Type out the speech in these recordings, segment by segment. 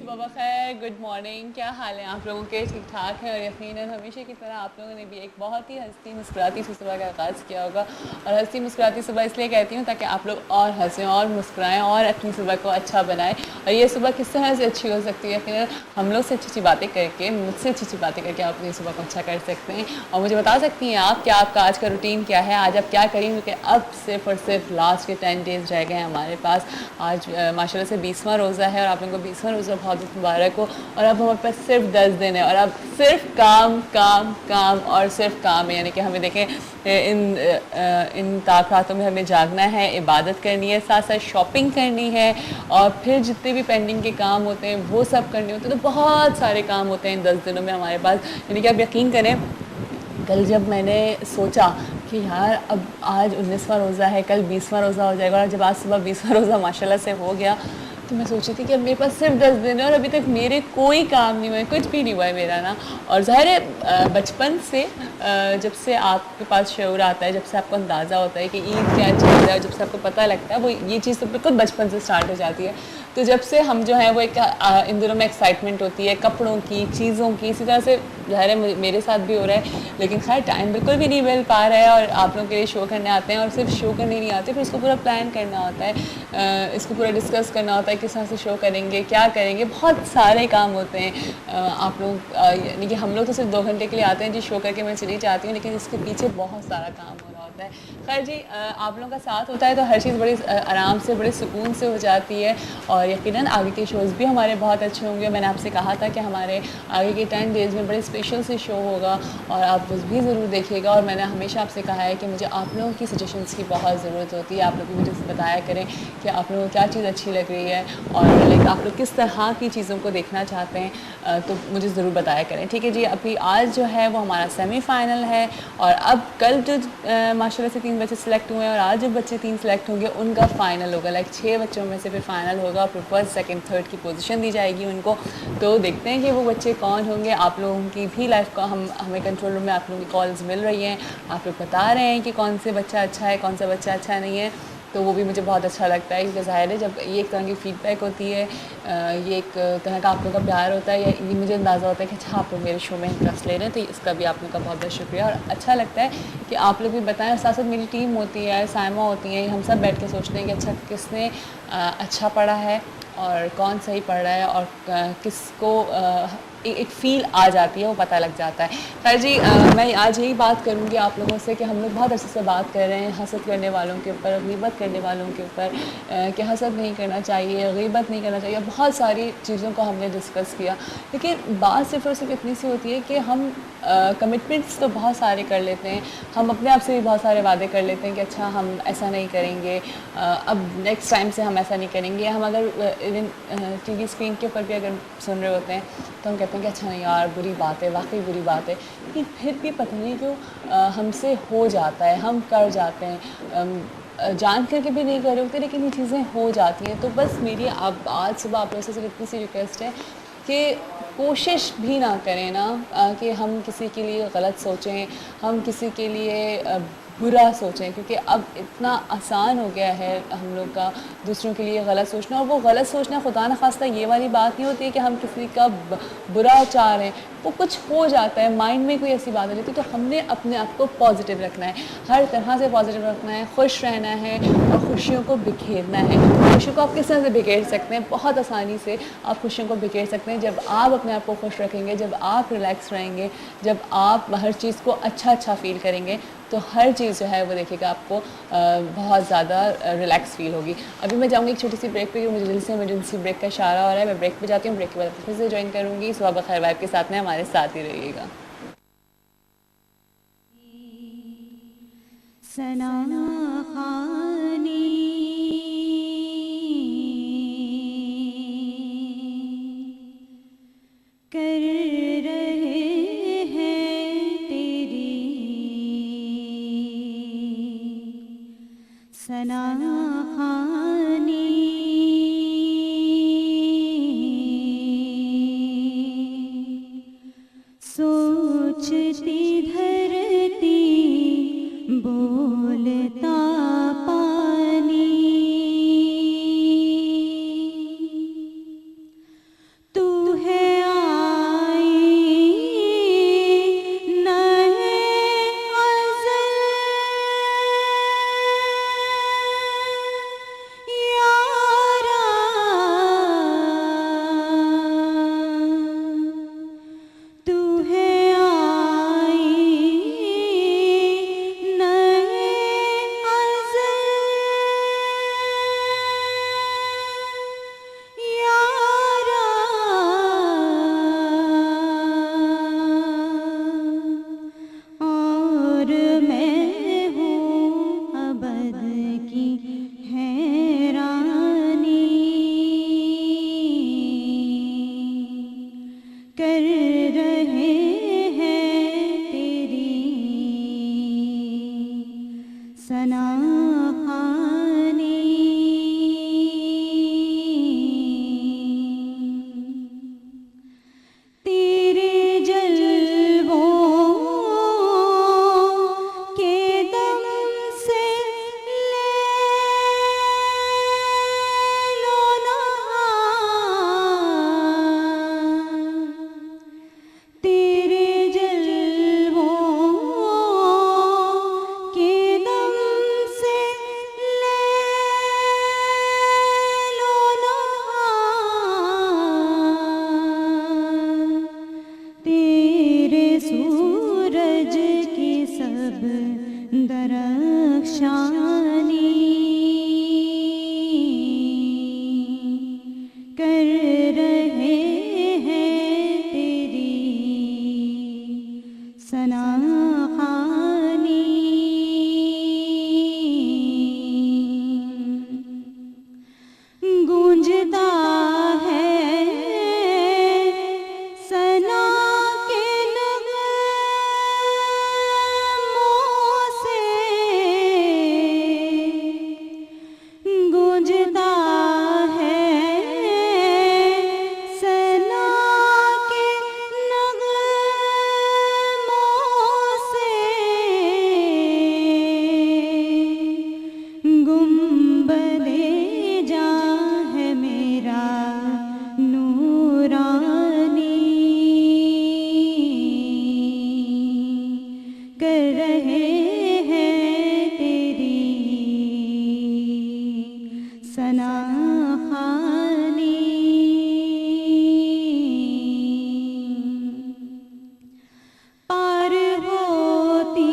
सुबह खैर, good morning. क्या हाल है आप लोगों के? ठीक ठाक है। और यकीनन हमेशा की तरह आप लोगों ने भी एक बहुत ही हंसती मुस्कुराती सी सुबह का आगाज़ किया होगा। और हंसती मुस्कुराती सुबह इसलिए कहती हूँ ताकि आप लोग और हंसें और मुस्कुराएं और अपनी सुबह को अच्छा बनाएं। और ये सुबह किस तरह से अच्छी हो सकती है? यकीनन हम लोग से अच्छी अच्छी बातें करके, मुझसे अच्छी अच्छी बातें करके आप अपनी सुबह को अच्छा कर सकते हैं। और मुझे बता सकती हैं आप क्या आपका आज का रूटीन क्या है, आज आप क्या करेंगे? क्योंकि अब सिर्फ और सिर्फ लास्ट के 10 डेज़ रह गए हैं हमारे पास। आज माशाल्लाह से 20वां रोज़ा है और आप लोगों को 20वां रोज़ा बहुत मुबारक हो। और अब हमारे पास सिर्फ 10 दिन है और अब सिर्फ काम काम काम और सिर्फ काम है। यानी कि हमें देखें इन ताक़ातों में हमें जागना है, इबादत करनी है, साथ साथ शॉपिंग करनी है और फिर जितने भी पेंडिंग के काम होते हैं वो सब करने होते हैं। तो बहुत सारे काम होते हैं इन 10 दिनों में हमारे पास। यानी कि आप यकीन करें, कल जब मैंने सोचा कि यार अब आज 19वां रोज़ा है, कल 20वां रोज़ा हो जाएगा और जब आज सुबह 20वां रोज़ा माशाल्लाह से हो गया तो मैं सोची थी कि अब मेरे पास सिर्फ 10 दिन है और अभी तक मेरे कोई काम नहीं हुआ है, कुछ भी नहीं हुआ है मेरा ना। और ज़ाहिर है बचपन से जब से आपके पास शऊर आता है, जब से आपको अंदाज़ा होता है कि ईद क्या चीज़ है, जब से आपको पता लगता है वो ये चीज़ तो बिल्कुल बचपन से स्टार्ट हो जाती है। तो जब से हम जो है वो एक इन दिनों में एक्साइटमेंट होती है कपड़ों की, चीज़ों की। इसी तरह से ज़ाहिर है मेरे साथ भी हो रहा है, लेकिन खैर टाइम बिल्कुल भी नहीं मिल पा रहा है। और आप लोगों के लिए शो करने आते हैं और सिर्फ शो करने नहीं आते, फिर इसको पूरा प्लान करना होता है, इसको पूरा डिस्कस करना होता है किस तरह से शो करेंगे, क्या करेंगे। बहुत सारे काम होते हैं। आप लोग यानी कि हम लोग तो सिर्फ 2 घंटे के लिए आते हैं जी, शो करके मैं चली जाती हूँ, लेकिन इसके पीछे बहुत सारा काम हो रहा होता है। खैर जी, आप लोगों का साथ होता है तो हर चीज़ बड़ी आराम से, बड़े सुकून से हो जाती है। और यकीनन आगे के शोज़ भी हमारे बहुत अच्छे होंगे। मैंने आपसे कहा था कि हमारे आगे के 10 डेज़ में बड़े स्पेशल से शो होगा और आप उस भी ज़रूर देखिएगा। और मैंने हमेशा आपसे कहा है कि मुझे आप लोगों की सजेशंस की बहुत ज़रूरत होती है। आप लोग भी मुझे बताया करें कि आप लोगों को क्या चीज़ अच्छी लग रही है और लाइक आप लोग किस तरह की चीज़ों को देखना चाहते हैं, तो मुझे ज़रूर बताया करें। ठीक है जी, अभी आज जो है वो हमारा सेमीफ़ाइनल है और अब कल जो माशाल्लाह से 3 बच्चे सिलेक्ट हुए हैं और आज जो बच्चे 3 सिलेक्ट होंगे उनका फ़ाइनल होगा। लाइक 6 बच्चों में से फिर फ़ाइनल होगा और फिर फर्स्ट, सेकंड, थर्ड की पोजीशन दी जाएगी उनको। तो देखते हैं कि वो बच्चे कौन होंगे। आप लोगों की भी लाइफ का हमें कंट्रोल रूम में आप लोगों की कॉल्स मिल रही हैं, आप लोग बता रहे हैं कि कौन से बच्चा अच्छा है, कौन सा बच्चा अच्छा नहीं है। तो वो भी मुझे बहुत अच्छा लगता है क्योंकि ज़ाहिर है जब ये एक तरह की फ़ीडबैक होती है, ये एक तरह का आप लोगों का प्यार होता है, ये मुझे अंदाज़ा होता है कि अच्छा आप लोग मेरे शो में इंटरेस्ट ले रहे हैं, तो इसका भी आप लोगों का बहुत बहुत शुक्रिया। और अच्छा लगता है कि आप लोग भी बताएं। साथ साथ मेरी टीम होती है, साइमा होती है, हम सब बैठ के सोचते हैं कि अच्छा किसने अच्छा पढ़ा है और कौन सही पढ़ रहा है और किसको एक फ़ील आ जाती है, वो पता लग जाता है। खैर जी, मैं आज यही बात करूँगी आप लोगों से कि हम लोग बहुत अच्छे से बात कर रहे हैं हसद करने वालों के ऊपर, ग़ीबत करने वालों के ऊपर, कि हसद नहीं करना चाहिए, ग़ीबत नहीं करना चाहिए। बहुत सारी चीज़ों को हमने डिस्कस किया, लेकिन बात सिर्फ़ और सिर्फ इतनी सी होती है कि हम कमिटमेंट्स तो बहुत सारे कर लेते हैं, हम अपने आप से भी बहुत सारे वादे कर लेते हैं कि अच्छा हम ऐसा नहीं करेंगे, अब नेक्स्ट टाइम से हम ऐसा नहीं करेंगे। हम अगर इवन टीवी स्क्रीन के ऊपर भी अगर सुन रहे होते हैं तो हम कहते हैं कि अच्छा नहीं यार, बुरी बात है, वाकई बुरी बात है, लेकिन फिर भी पता नहीं क्यों हमसे हो जाता है, हम कर जाते हैं, जान करके भी नहीं कर रहे होते, लेकिन ये चीज़ें हो जाती हैं। तो बस मेरी अब आज सुबह आप लोगों से सिर्फ इतनी सी रिक्वेस्ट है कि कोशिश भी ना करें ना कि हम किसी के लिए गलत सोचें, हम किसी के लिए बुरा सोचें, क्योंकि अब इतना आसान हो गया है हम लोग का दूसरों के लिए गलत सोचना। और वो गलत सोचना खुदा न खास्ता ये वाली बात नहीं होती है कि हम किसी का बुरा चाह रहे हैं, वो कुछ हो जाता है, माइंड में कोई ऐसी बात हो जाती है। तो हमने अपने आप को पॉजिटिव रखना है, हर तरह से पॉजिटिव रखना है, खुश रहना है और खुशियों को बिखेरना है। खुशियों को आप किस तरह से बिखेर सकते हैं? बहुत आसानी से आप खुशियों को बिखेर सकते हैं जब आप अपने आप को खुश रखेंगे, जब आप रिलैक्स रहेंगे, जब आप हर चीज़ को अच्छा फ़ील करेंगे, तो हर चीज़ जो है वो देखिएगा आपको बहुत ज़्यादा रिलैक्स फ़ील होगी। अभी मैं जाऊँगी एक छोटी सी ब्रेक पे क्योंकि मुझे जल्दी से इमरजेंसी ब्रेक का इशारा हो रहा है। मैं ब्रेक पे जाती हूँ, ब्रेक के बाद फिर से ज्वाइन करूँगी। सुबह बखैर वाइब के साथ में हमारे साथ ही रहिएगा। सना खानी कर रहे हैं तेरी सना खानी सोचती धरती बोलता पानी। तू है आई नए अज़ल यारा, तू है आई नए अज़ल यारा, और मैं हूँ अबद की हैरानी। कर रहे हैं तेरी सना खानी। तेरे जलवों के दम से ले लो नहार। तेरे जलवों के दम से ले लो नहार। तेरे सूरज की सब दरख्शानी। कर रहे हैं तेरी सना खानी। गूंजता है सना के नगमों से, गूंजता है सना के नगमों से। गुंबदे जा है मेरा नूरानी। कर रहे हैं तेरी सना खानी। पार होती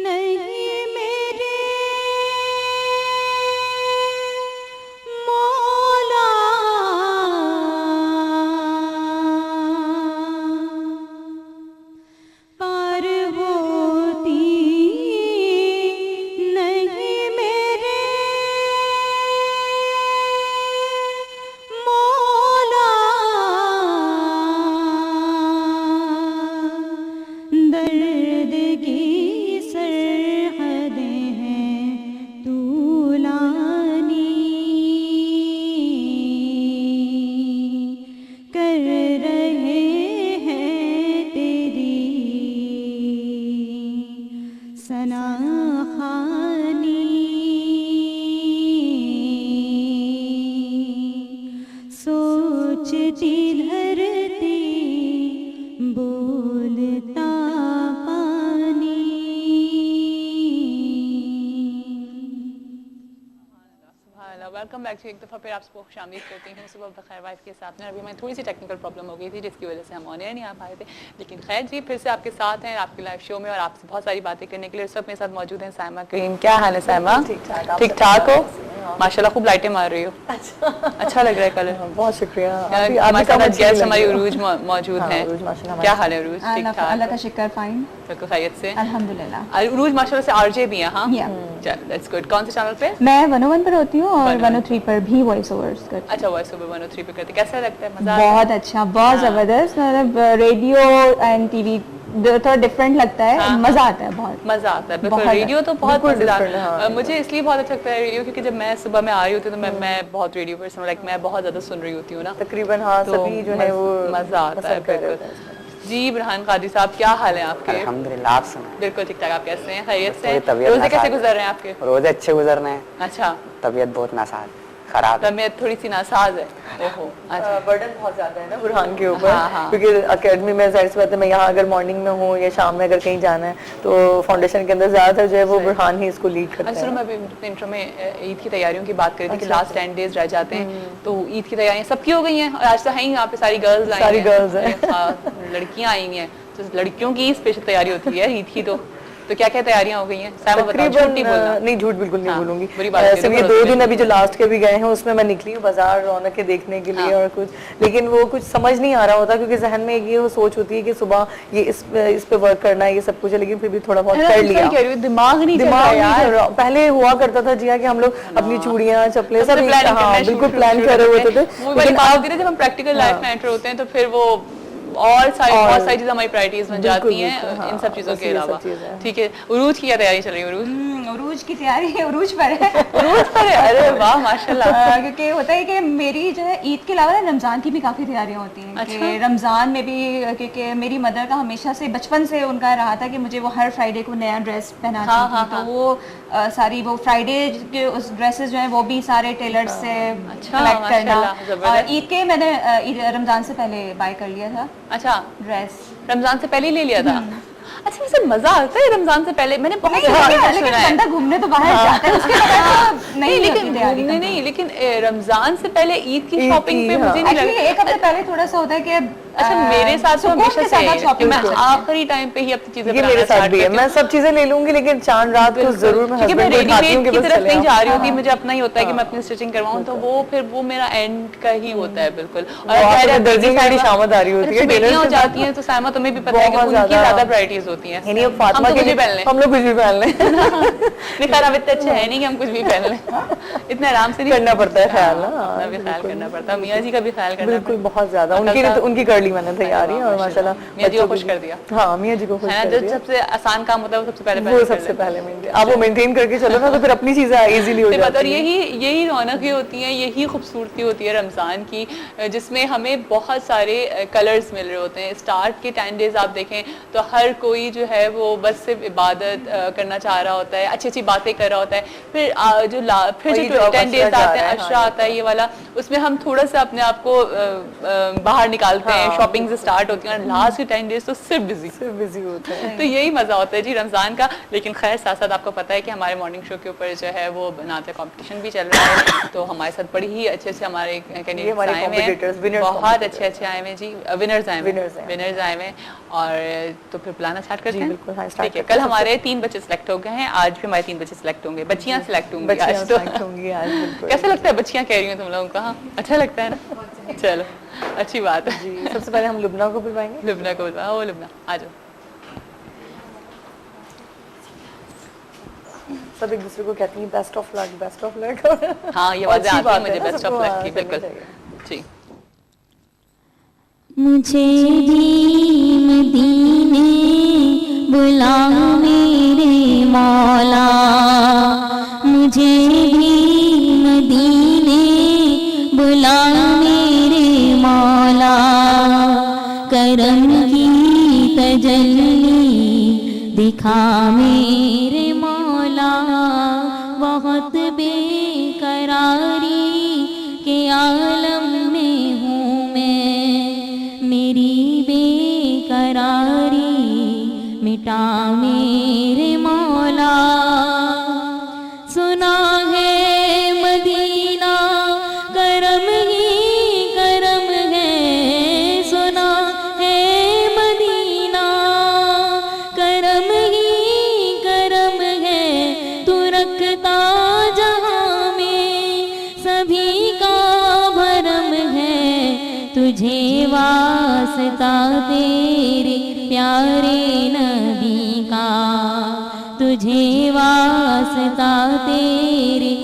नहीं मेरे मौला, पार होती नहीं मेरे मौला। दर्द की सरहदें हैं तूलानी। कर रहे हैं तेरी सना खानी। सोचती धरती बोलता पानी। वेलकम बैक टू एक दफ़ा फिर आपको खुशामदीद करती हूँ सुबह बखैर वाइफ के साथ में। अभी मैं थोड़ी सी टेक्निकल प्रॉब्लम हो गई थी जिसकी वजह से हम ऑन एयर नहीं आ पाए थे, लेकिन खैर जी फिर से आपके साथ हैं आपके लाइव शो में और आपसे बहुत सारी बातें करने के लिए सब मेरे साथ मौजूद हैं। साइमा करीम, क्या हाल है साइमा? ठीक ठाक हो? माशाल्लाह खूब लाइटें मार रही हो। अच्छा लग रहा है कलर। बहुत शुक्रिया। हमारे साथ गेस्ट हमारी उरूज मौजूद हैं। क्या हाल है उरूज? ठीक ठाक? अल्लाह का शुक्र, फाइन बिल्कुल खैरियत से अल्हम्दुलिल्लाह। उरूज माशाल्लाह से आरजे भी हैं। हाँ चल दैट्स गुड। कौन से चैनल पे? मैं 101 पर होती हूँ और 103 पर भी वॉइस ओवर्स करती हूँ। अच्छा वॉइस ओवर 103 पे करते, कैसा लगता है? मजा? बहुत अच्छा, बहुत जबरदस्त। मतलब रेडियो एंड टीवी थोड़ा डिफरेंट लगता है। मजा आता है, बहुत मजा आता है। बिल्कुल रेडियो तो बहुत मजेदार। मुझे इसलिए बहुत अच्छा लगता है रेडियो क्योंकि जब मैं सुबह में आ रही होती हूँ तो मैं बहुत रेडियो पर लाइक मैं बहुत ज्यादा सुन रही होती हूँ ना तकरीबन। हाँ तो सभी जो है वो मजा आता है। बिल्कुल जी बुरहान कादरी साहब, क्या हाल है आपके? अल्हम्दुलिल्लाह, आप सुनाएं। बिल्कुल ठीक ठाक। आप कैसे हैं? खैरियत से थोड़ी हैं? तबीयत रोजे कैसे नासाज गुजर रहे हैं आपके? रोजे अच्छे गुजर रहे हैं, अच्छा, तबीयत बहुत नासाज खराब है। तबीयत थोड़ी सी नासाज है। ओहो, अच्छा। बर्डन बहुत ज्यादा है ना बुरहान के ऊपर, हाँ, हाँ। क्योंकि अकेडमी में जाहिर सी बात है, मैं यहाँ अगर मॉर्निंग में हूँ या शाम में अगर कहीं जाना है तो फाउंडेशन के अंदर ज्यादातर जो है वो बुरहान ही इसको लीड करता अच्छा, है। मैं अभी इंट्रो में ईद की तैयारियों की बात कर रही थी कि लास्ट 10 डेज रह जाते हैं, तो ईद की तैयारियां सबकी हो गई हैं और आज तो हैं ही यहाँ पे सारी गर्ल्स आई सारी हैं, girls हैं। लड़कियां आई हैं, तो लड़कियों की स्पेशल तैयारी होती है ईद की। तो क्या क्या तैयारियां हो गई हैं? सामा बताओ, झूठ नहीं बोलना। नहीं, झूठ बिल्कुल नहीं हाँ, बोलूंगी। बुरी बात नहीं, सिर्फ ये देखो 2 रोज़ दिन अभी जो लास्ट के भी गए हैं उसमें मैं निकली हूँ बाजार रौनक देखने के लिए हाँ। और कुछ, लेकिन वो कुछ समझ नहीं आ रहा होता क्योंकि जहन में ये वो सोच होती है कि सुबह ये इस पे वर्क करना है, ये सब कुछ है, लेकिन फिर भी थोड़ा बहुत कर लिया। कह रही हूँ, दिमाग नहीं चल दिमाग रहा नहीं यार। चल रहा। पहले हुआ करता था जी हाँ, कि हम लोग अपनी चूड़ियां चप्पलें सब प्लानिंग हाँ, करना बिल्कुल शुरू प्लान कर रहे होते थे, वो वाली लेकिन बात अब होती है ना, जब हम प्रैक्टिकल लाइफ में एंटर होते हैं तो फिर वो और सारी बहुत सारी चीजें हमारी प्रायोरिटीज बन बिल्कुल, जाती हैं बिल्कुल, हाँ, इन सब चीजों बस के ये सब अलावा। चीज़ें हैं। ठीक है, उरूज की क्या तैयारी चल रही है? उरूज उरूज की तैयारी उरूज पर है। उरूज पर है? अरे वाह माशाल्लाह। क्योंकि होता है कि मेरी जो है ईद के अलावा ना रमज़ान की भी काफ़ी तैयारियां होती हैं कि रमज़ान में भी, क्योंकि मेरी मदर का हमेशा से बचपन से उनका रहा था कि मुझे वो हर फ्राइडे को नया ड्रेस पहनाती हाँ, थी, तो वो सारी वो फ्राइडे के उस ड्रेसेस जो हैं वो भी सारे टेलर से कलेक्ट करना। माशाल्लाह, ज़बरदस्त। और ईद के मैंने रमज़ान से पहले बाय कर लिया था अच्छा, ड्रेस। रमजान से पहले ही ले लिया था। अच्छा, वैसे मजा आता है रमजान से पहले? मैंने बहुत लेकिन बंदा घूमने तो बाहर जाता है, उसके बाद तो नहीं लेकिन होती तैयारी। घूमने नहीं, लेकिन रमजान से पहले ईद की शॉपिंग पे मुझे नहीं Actually, लगता। एक हफ्ते पहले थोड़ा सा होता है कि अच्छा, मेरे साथ तो सुकून हमेशा के से साथ है कि shopping मैं कर सकते हैं। आखिरी टाइम पे ही अपनी चीजें ये मेरे साथ भी है, मैं सब चीजें ले लूंगी लेकिन चांद रात को जरूर मैं क्योंकि मैं हस्बैंड को उठाती हूँ रेडीमेड कि की बस तरफ चले नहीं आओ। जा रही होती, मुझे अपना ही होता है कि मैं अपनी स्टिचिंग करवाऊं, तो वो फिर वो मेरा एंड का ही होता है बिल्कुल। और वहाँ पे खैर, दर्जी की बड़ी शामत आ रही होती है, बेटियां हो टेलर से। जाती हैं तो सामा तुम्हें भी पता है कि बहुत उनकी ज्यादा। ज्यादा प्रायोरिटीज होती हैं। यानी अब फातिमा हम तो के कुछ भी लिए पहन लें। हम लोग कुछ भी पहन लें। नहीं खैर, अब इतने अच्छे हैं नहीं कि हम कुछ भी पहन लें। इतने आराम से नहीं करना पड़ता है ख्याल ना। अपना भी ख्याल करना पड़ता है, मियाँ जी का भी ख्याल करना बिल्कुल, पड़ता बहुत ज्यादा और उनकी कल का- उनकी कर ली मैंने तैयारी और माशाल्लाह मियाँ जी को बच्चों खुश की कर दिया। हाँ, मियाँ जी को खुश है ना, कर जो दिया। सबसे आसान काम होता है वो सबसे पहले वो सबसे पहले मेंटेन, आप वो मेंटेन करके चलो ना तो फिर अपनी चीजें इजीली हो और जाती हैं। यही रौनकें होती हैं, यही खूबसूरती होती है रमज़ान की, जिसमें हमें बहुत सारे कलर्स मिल रहे होते हैं। स्टार्ट के 10 डेज आप देखें तो हर कोई जो है वो बस सिर्फ इबादत करना चाह रहा होता है, अच्छी अच्छी बातें कर रहा होता है। फिर फिर ये जो जो अब 10 डेज अशरा जा आते हैं, रहा है, अशरा आता है ये वाला, उसमें हम थोड़ा सा अपने आप को बाहर निकालते हैं, शॉपिंग से स्टार्ट होती है, और लास्ट के 10 डेज तो सिर्फ बिजी होते हैं। तो यही मजा होता है जी रमजान का। लेकिन खैर साथ साथ आपको पता है कि हमारे मॉर्निंग शो के ऊपर जो है वो बनाते कंपटीशन भी चल रहा है, तो हमारे साथ बड़ी ही अच्छे से हमारे कैंडिडेट्स हमारे आए हुए competitors, हैं, winners बहुत competitors। अच्छे अच्छे आए हुए हैं जी, विनर्स आए हुए Winners आए हैं। विनर्स आए हुए हैं। और तो फिर बुलाना स्टार्ट करते जी, हैं। बिल्कुल, हाँ, start ठीक है, करते कल हैं। हमारे 3 बच्चे सिलेक्ट हो गए हैं, आज भी हमारे 3 बच्चे सिलेक्ट होंगे, बच्चियां सिलेक्ट होंगी बच्चियां आज तो। select होंगी आज, बिल्कुल। कैसा लगता है बच्चियां कह रही हैं तुम लोगों को? हाँ, अच्छा लगता है ना? चलो, अच्छी बात है जी, सबसे पहले हम लुबना को बुलवाएंगे। लुबना को बुलवा। ओ लुबना आ जाओ। सब एक दूसरे को कहती हैं best of luck, best of luck. हाँ, ये बातें आती है मुझे, बेस्ट ऑफ लक की, बिल्कुल जी। मुझे भी मदीने बुला मेरे मौला, मुझे भी मदीने बुला मेरे मौला, करम की तजल्ली दिखा मेरे मौला, बहुत बेकरारी के आलम में हूँ मैं, मेरी बेकरारी मिटा मेरे मौला। सुना है मदीना करम ही करम है, सुना है मदीना करम ही करम है, तू रखता जहाँ में सभी का भरम है, तुझे वास्ता तेरे प्यारे नबी का, तुझे वास्ता तेरे